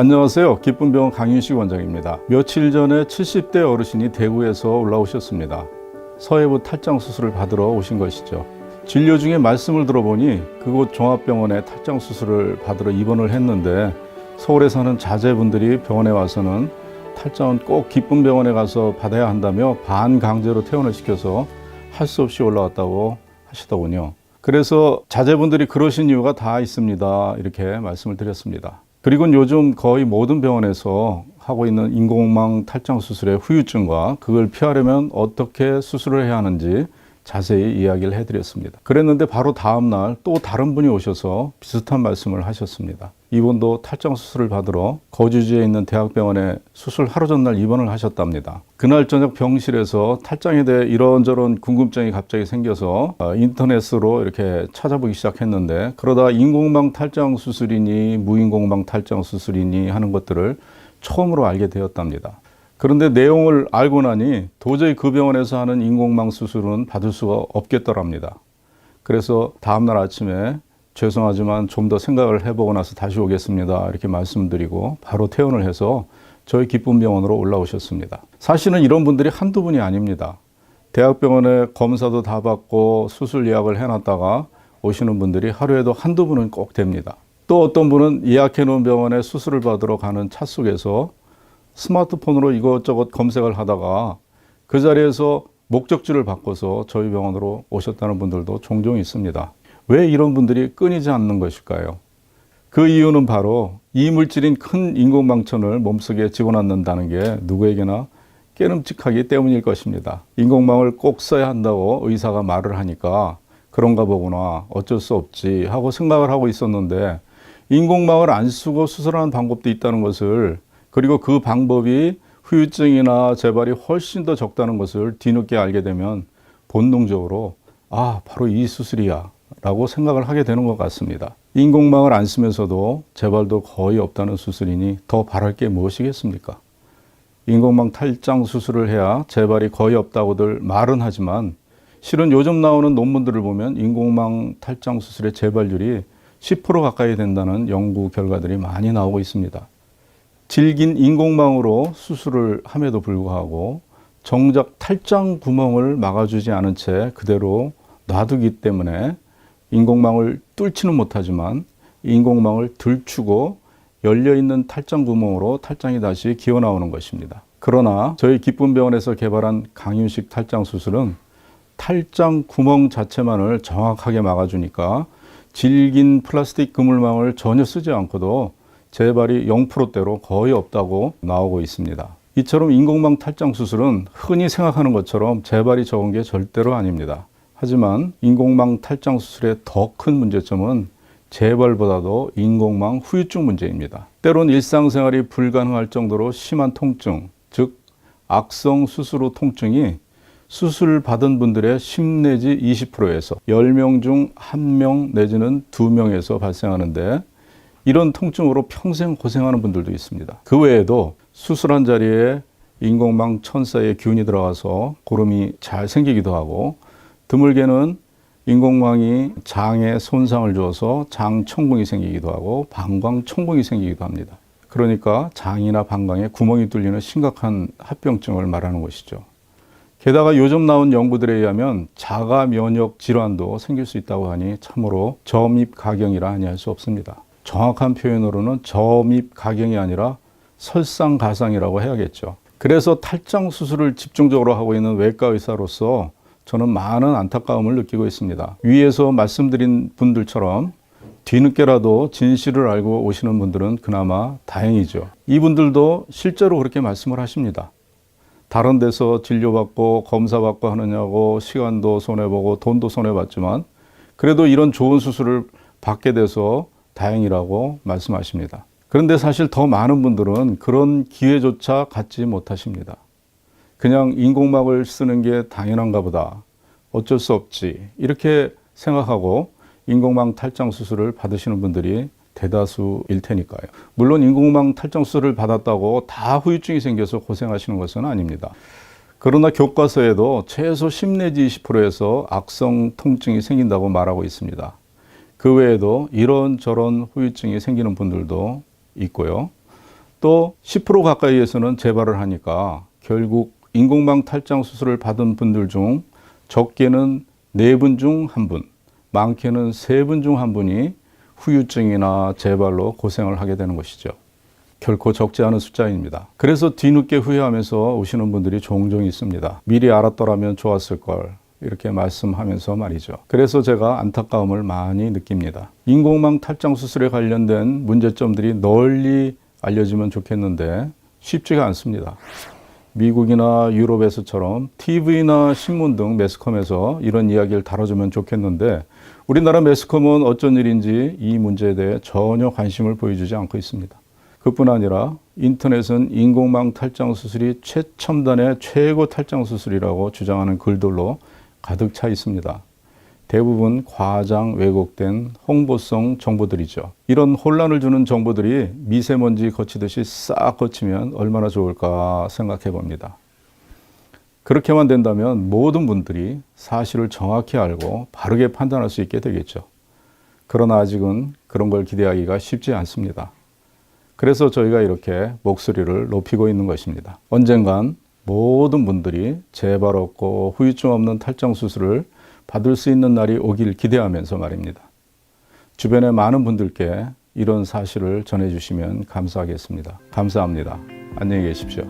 안녕하세요. 기쁨병원 강윤식 원장입니다. 며칠 전에 70대 어르신이 대구에서 올라오셨습니다. 서해부 탈장 수술을 받으러 오신 것이죠. 진료 중에 말씀을 들어보니 그곳 종합병원에 탈장 수술을 받으러 입원을 했는데 서울에 사는 자제분들이 병원에 와서는 탈장은 꼭 기쁨병원에 가서 받아야 한다며 반강제로 퇴원을 시켜서 할 수 없이 올라왔다고 하시더군요. 그래서 자제분들이 그러신 이유가 다 있습니다. 이렇게 말씀을 드렸습니다. 그리고 요즘 거의 모든 병원에서 하고 있는 인공망 탈장 수술의 후유증과 그걸 피하려면 어떻게 수술을 해야 하는지 자세히 이야기를 해드렸습니다. 그랬는데 바로 다음날 또 다른 분이 오셔서 비슷한 말씀을 하셨습니다. 이분도 탈장 수술을 받으러 거주지에 있는 대학병원에 수술 하루 전날 입원을 하셨답니다. 그날 저녁 병실에서 탈장에 대해 이런저런 궁금증이 갑자기 생겨서 인터넷으로 이렇게 찾아보기 시작했는데, 그러다 인공망 탈장 수술이니 무인공망 탈장 수술이니 하는 것들을 처음으로 알게 되었답니다. 그런데 내용을 알고 나니 도저히 그 병원에서 하는 인공망 수술은 받을 수가 없겠더랍니다. 그래서 다음날 아침에 죄송하지만 좀 더 생각을 해보고 나서 다시 오겠습니다. 이렇게 말씀드리고 바로 퇴원을 해서 저희 기쁨병원으로 올라오셨습니다. 사실은 이런 분들이 한두 분이 아닙니다. 대학병원에 검사도 다 받고 수술 예약을 해놨다가 오시는 분들이 하루에도 한두 분은 꼭 됩니다. 또 어떤 분은 예약해 놓은 병원에 수술을 받으러 가는 차 속에서 스마트폰으로 이것저것 검색을 하다가 그 자리에서 목적지를 바꿔서 저희 병원으로 오셨다는 분들도 종종 있습니다. 왜 이런 분들이 끊이지 않는 것일까요? 그 이유는 바로 이물질인 큰 인공망천을 몸속에 집어넣는다는 게 누구에게나 깨름직하기 때문일 것입니다. 인공망을 꼭 써야 한다고 의사가 말을 하니까 그런가 보구나, 어쩔 수 없지 하고 생각을 하고 있었는데, 인공망을 안 쓰고 수술하는 방법도 있다는 것을, 그리고 그 방법이 후유증이나 재발이 훨씬 더 적다는 것을 뒤늦게 알게 되면 본능적으로 바로 이 수술이야 라고 생각을 하게 되는 것 같습니다. 인공망을 안 쓰면서도 재발도 거의 없다는 수술이니 더 바랄 게 무엇이겠습니까? 인공망 탈장 수술을 해야 재발이 거의 없다고들 말은 하지만 실은 요즘 나오는 논문들을 보면 인공망 탈장 수술의 재발률이 10% 가까이 된다는 연구 결과들이 많이 나오고 있습니다. 질긴 인공망으로 수술을 함에도 불구하고 정작 탈장 구멍을 막아주지 않은 채 그대로 놔두기 때문에 인공망을 뚫지는 못하지만 인공망을 들추고 열려있는 탈장 구멍으로 탈장이 다시 기어나오는 것입니다. 그러나 저희 기쁨병원에서 개발한 강윤식 탈장 수술은 탈장 구멍 자체만을 정확하게 막아주니까 질긴 플라스틱 그물망을 전혀 쓰지 않고도 재발이 0%대로 거의 없다고 나오고 있습니다. 이처럼 인공망 탈장 수술은 흔히 생각하는 것처럼 재발이 적은 게 절대로 아닙니다. 하지만 인공망 탈장 수술의 더 큰 문제점은 재발보다도 인공망 후유증 문제입니다. 때론 일상생활이 불가능할 정도로 심한 통증, 즉 악성 수술 후 통증이 수술 받은 분들의 10 내지 20%에서 10명 중 1명 내지는 2명에서 발생하는데, 이런 통증으로 평생 고생하는 분들도 있습니다. 그 외에도 수술한 자리에 인공망 천사의 균이 들어가서 고름이 잘 생기기도 하고, 드물게는 인공망이 장에 손상을 주어서 장천궁이 생기기도 하고 방광천궁이 생기기도 합니다. 그러니까 장이나 방광에 구멍이 뚫리는 심각한 합병증을 말하는 것이죠. 게다가 요즘 나온 연구들에 의하면 자가 면역 질환도 생길 수 있다고 하니 참으로 점입가경이라 아니할 수 없습니다. 정확한 표현으로는 점입가경이 아니라 설상가상이라고 해야겠죠. 그래서 탈장 수술을 집중적으로 하고 있는 외과 의사로서 저는 많은 안타까움을 느끼고 있습니다. 위에서 말씀드린 분들처럼 뒤늦게라도 진실을 알고 오시는 분들은 그나마 다행이죠. 이분들도 실제로 그렇게 말씀을 하십니다. 다른 데서 진료받고 검사받고 하느냐고 시간도 손해보고 돈도 손해봤지만 그래도 이런 좋은 수술을 받게 돼서 다행이라고 말씀하십니다. 그런데 사실 더 많은 분들은 그런 기회조차 갖지 못하십니다. 그냥 인공막을 쓰는 게 당연한가 보다, 어쩔 수 없지 이렇게 생각하고 인공망 탈장 수술을 받으시는 분들이 대다수일 테니까요. 물론 인공망 탈장 수술을 받았다고 다 후유증이 생겨서 고생하시는 것은 아닙니다. 그러나 교과서에도 최소 10 내지 20%에서 악성 통증이 생긴다고 말하고 있습니다. 그 외에도 이런저런 후유증이 생기는 분들도 있고요. 또 10% 가까이에서는 재발을 하니까 결국 인공망 탈장 수술을 받은 분들 중 적게는 4분 중 1분, 많게는 3분 중 1분이 후유증이나 재발로 고생을 하게 되는 것이죠. 결코 적지 않은 숫자입니다. 그래서 뒤늦게 후회하면서 오시는 분들이 종종 있습니다. 미리 알았더라면 좋았을 걸, 이렇게 말씀하면서 말이죠. 그래서 제가 안타까움을 많이 느낍니다. 인공망 탈장 수술에 관련된 문제점들이 널리 알려지면 좋겠는데 쉽지가 않습니다. 미국이나 유럽에서처럼 TV나 신문 등 매스컴에서 이런 이야기를 다뤄주면 좋겠는데 우리나라 매스컴은 어쩐 일인지 이 문제에 대해 전혀 관심을 보여주지 않고 있습니다. 그뿐 아니라 인터넷은 인공망 탈장 수술이 최첨단의 최고 탈장 수술이라고 주장하는 글들로 가득 차 있습니다. 대부분 과장 왜곡된 홍보성 정보들이죠. 이런 혼란을 주는 정보들이 미세먼지 거치듯이 싹 거치면 얼마나 좋을까 생각해 봅니다. 그렇게만 된다면 모든 분들이 사실을 정확히 알고 바르게 판단할 수 있게 되겠죠. 그러나 아직은 그런 걸 기대하기가 쉽지 않습니다. 그래서 저희가 이렇게 목소리를 높이고 있는 것입니다. 언젠간 모든 분들이 재발 없고 후유증 없는 탈장 수술을 받을 수 있는 날이 오길 기대하면서 말입니다. 주변의 많은 분들께 이런 사실을 전해주시면 감사하겠습니다. 감사합니다. 안녕히 계십시오.